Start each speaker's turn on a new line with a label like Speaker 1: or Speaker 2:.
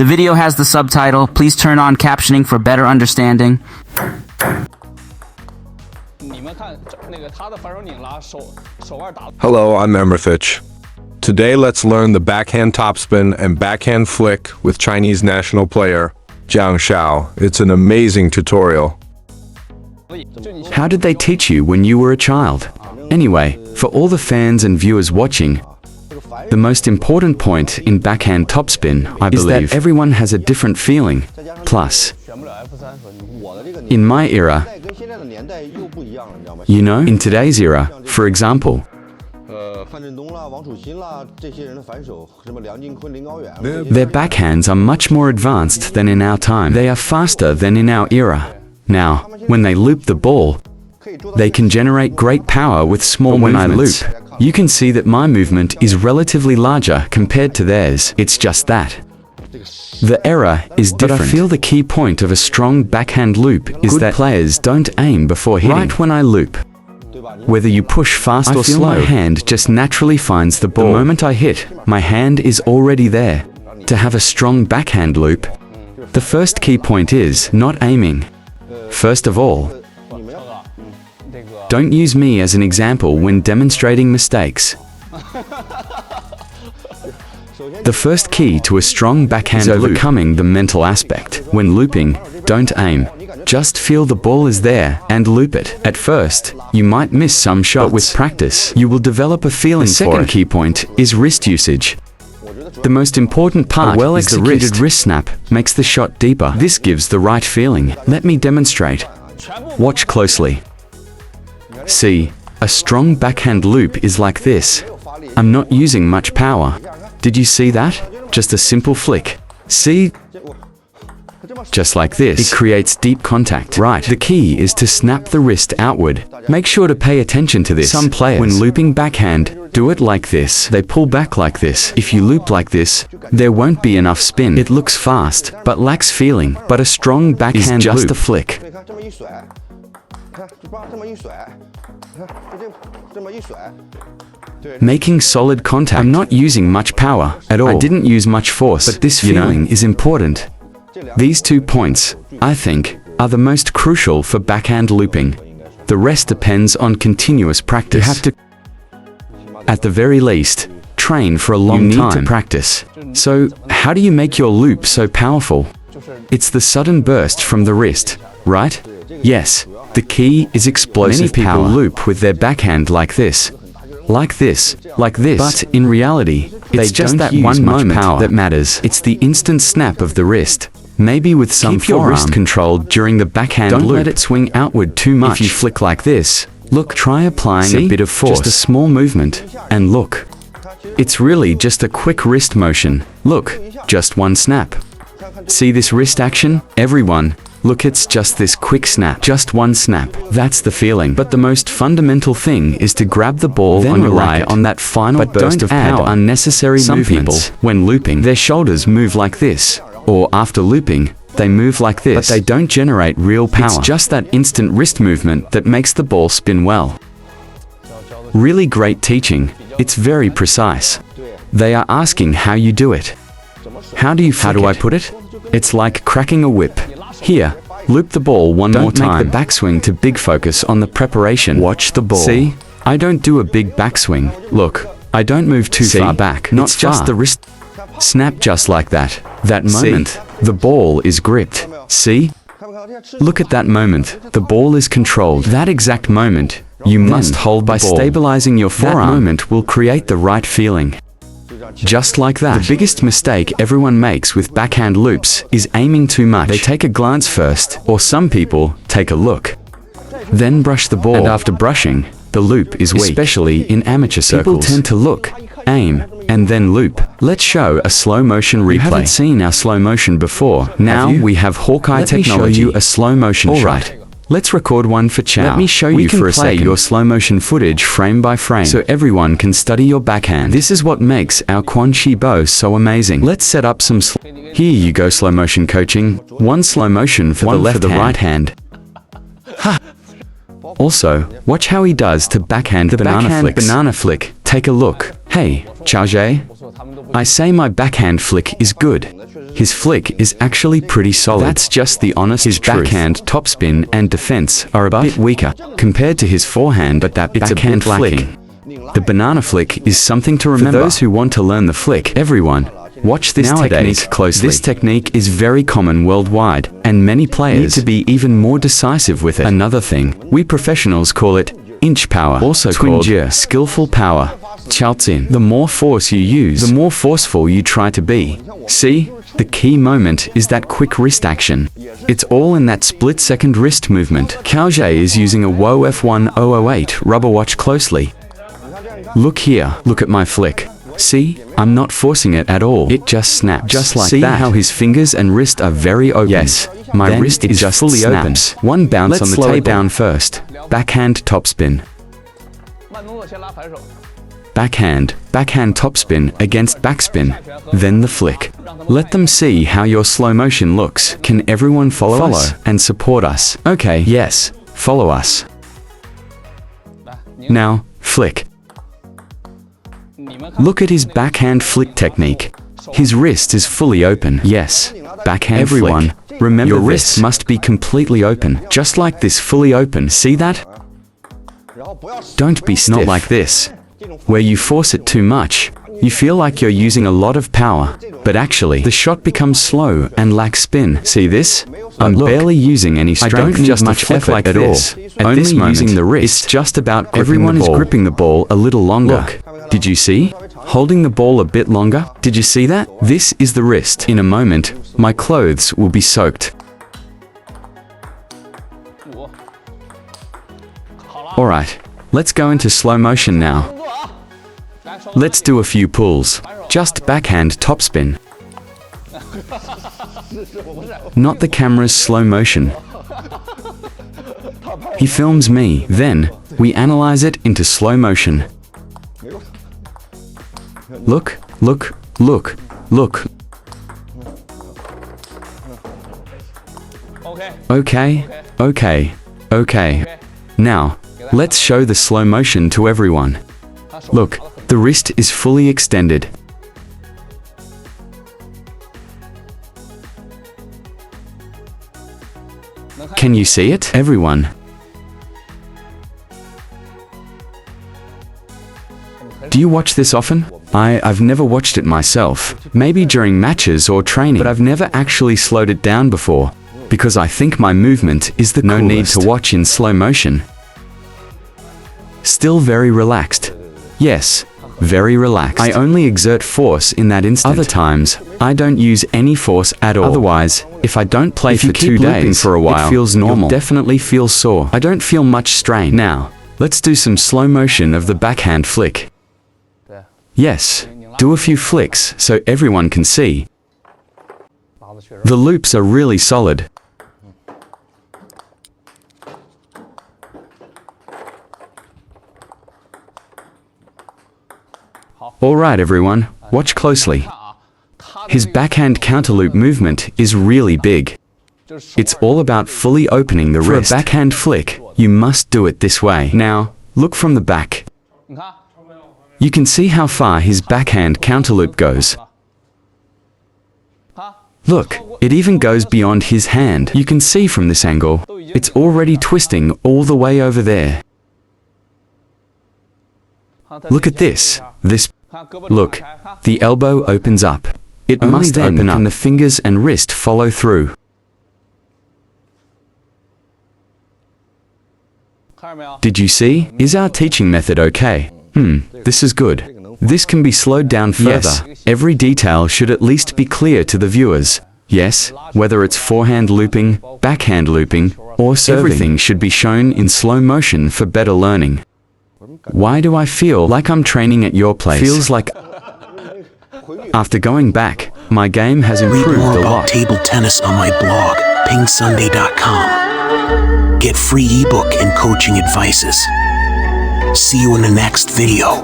Speaker 1: The video has the subtitle. Please turn on captioning for better understanding.
Speaker 2: Hello, I'm EmRatThich. Today let's learn the backhand topspin and backhand flick with Chinese national player Zhang Jike. It's an amazing tutorial.
Speaker 3: How did they teach you when you were a child? Anyway, for all the fans and viewers watching, the most important point in backhand topspin, I believe, is that everyone has a different feeling. Plus, in my era, you know, in today's era, for example, their backhands are much more advanced than in our time. They are faster than in our era. Now, when they loop the ball, they can generate great power with small movements. When I loop, you can see that my movement is relatively larger compared to theirs. It's just that the error is different. But I feel the key point of a strong backhand loop is that players don't aim before hitting. Right when I loop, whether you push fast or slow, my hand just naturally finds the ball. The moment I hit, my hand is already there. To have a strong backhand loop, the first key point is not aiming. First of all, don't use me as an example when demonstrating mistakes. The first key to a strong backhand is overcoming the mental aspect. When looping, don't aim. Just feel the ball is there and loop it. At first, you might miss some shots, but with practice, you will develop a feeling for it. The second key point is wrist usage. The most important part is the wrist snap makes the shot deeper. This gives the right feeling. Let me demonstrate. Watch closely. See, a strong backhand loop is like this. I'm not using much power. Did you see that? Just a simple flick. See? Just like this. It creates deep contact. Right. The key is to snap the wrist outward. Make sure to pay attention to this. Some players, when looping backhand, do it like this. They pull back like this. If you loop like this, there won't be enough spin. It looks fast, but lacks feeling. But a strong backhand is just a flick. Making solid contact. I'm not using much power at all. I didn't use much force, but this feeling is important. These 2 points, I think, are the most crucial for backhand looping. The rest depends on continuous practice. You have to, at the very least, train for a long time. You need to practice. So, how do you make your loop so powerful? It's the sudden burst from the wrist, right? Yes, the key is explosive power. Many people loop with their backhand like this. Like this, like this. But in reality, it's just that one moment that matters. It's the instant snap of the wrist. Maybe with some Keep your wrist controlled during the backhand loop. Don't let it swing outward too much. If you flick like this, look, try applying a bit of force. Just a small movement, and look. It's really just a quick wrist motion. Look, just one snap. See this wrist action? Everyone, look, it's just this quick snap. Just one snap. That's the feeling. But the most fundamental thing is to grab the ball then on your rely on that final burst of power. Add unnecessary movements. People, when looping, their shoulders move like this. Or after looping, they move like this. But they don't generate real power. It's just that instant wrist movement that makes the ball spin well. Really great teaching. It's very precise. They are asking how you do it. How do I put it? It's like cracking a whip. Here, loop the ball one more time. Don't make the backswing too big. Focus on the preparation. Watch the ball. See? I don't do a big backswing. Look, I don't move too far back. Not it's just the wrist. Snap just like that. That moment, the ball is gripped. See? Look at that moment. The ball is controlled. That exact moment, you must hold by stabilizing your forearm. That moment will create the right feeling. Just like that. The biggest mistake everyone makes with backhand loops is aiming too much. They take a glance first, or some people take a look, then brush the ball. And after brushing, the loop is weak. Especially in amateur circles. People tend to look, aim, and then loop. Let's show a slow motion replay. You haven't seen our slow motion before. Now we have Hawkeye technology. Let me show you a slow motion shot. Right. Let's record one for Chow. Let me show you for a second. We can play your slow motion footage frame by frame, so everyone can study your backhand. This is what makes our Quan Chi Bo so amazing. Let's set up some Here you go, slow motion coaching. One slow motion for the right hand. Ha! Also, watch how he does to backhand the banana flick. Take a look. Hey, Zhang Jike. I say my backhand flick is good. His flick is actually pretty solid. That's just the honest truth. His backhand topspin and defense are a bit weaker compared to his forehand, but that backhand flick. The banana flick is something to remember. For those who want to learn the flick, everyone, watch this technique closely. This technique is very common worldwide, and many players need to be even more decisive with it. Another thing, we professionals call it inch power, also called skillful power. Chaozin. The more force you use, the more forceful you try to be. See? The key moment is that quick wrist action. It's all in that split-second wrist movement. Kaozhe is using a Wo F1008 rubber watch closely. Look here, look at my flick. See? I'm not forcing it at all. It just snaps. Just like that. See how his fingers and wrist are very open? Yes, my wrist is just fully open. One bounce on the table. Down first. Backhand topspin. Backhand topspin against backspin, then the flick. Let them see how your slow motion looks. Can everyone follow us and support us? Okay, yes, follow us. Now, flick. Look at his backhand flick technique. His wrist is fully open. Yes, backhand everyone, flick. Remember your wrist must be completely open, just like this, fully open. See that? Don't be stiff. Not like this, where you force it too much. You feel like you're using a lot of power, but actually the shot becomes slow and lacks spin. See this? I'm barely using any strength. I don't need much effort like at all. Only using the wrist. It's just about everyone is gripping the ball a little longer. Look, did you see? Holding the ball a bit longer. Did you see that? This is the wrist. In a moment, my clothes will be soaked. Alright, let's go into slow motion now. Let's do a few pulls. Just backhand topspin. Not the camera's slow motion. He films me, then we analyze it into slow motion. Look, look, look, look. Okay. Now, let's show the slow motion to everyone. Look, the wrist is fully extended. Can you see it, everyone? Do you watch this often? I've never watched it myself. Maybe during matches or training, but I've never actually slowed it down before, because I think my movement is the coolest. No need to watch in slow motion. Still very relaxed. Yes, very relaxed. I only exert force in that instant. Other times, I don't use any force at all. Otherwise, if I don't play for 2 days for a while, it feels normal. You'll definitely feel sore. I don't feel much strain. Now, let's do some slow motion of the backhand flick. Yes, do a few flicks so everyone can see. The loops are really solid. Alright everyone, watch closely. His backhand counterloop movement is really big. It's all about fully opening the wrist. For a backhand flick, you must do it this way. Now, look from the back. You can see how far his backhand counterloop goes. Look, it even goes beyond his hand. You can see from this angle, it's already twisting all the way over there. Look at this. Look, the elbow opens up. It must open up and the fingers and wrist follow through. Did you see? Is our teaching method okay? This is good. This can be slowed down further. Yes. Every detail should at least be clear to the viewers. Yes, whether it's forehand looping, backhand looping, or serving, everything should be shown in slow motion for better learning. Why do I feel like I'm training at your place? Feels like after going back, my game has improved a lot.
Speaker 4: Read more about table tennis on my blog, PingSunday.com. Get free ebook and coaching advices. See you in the next video.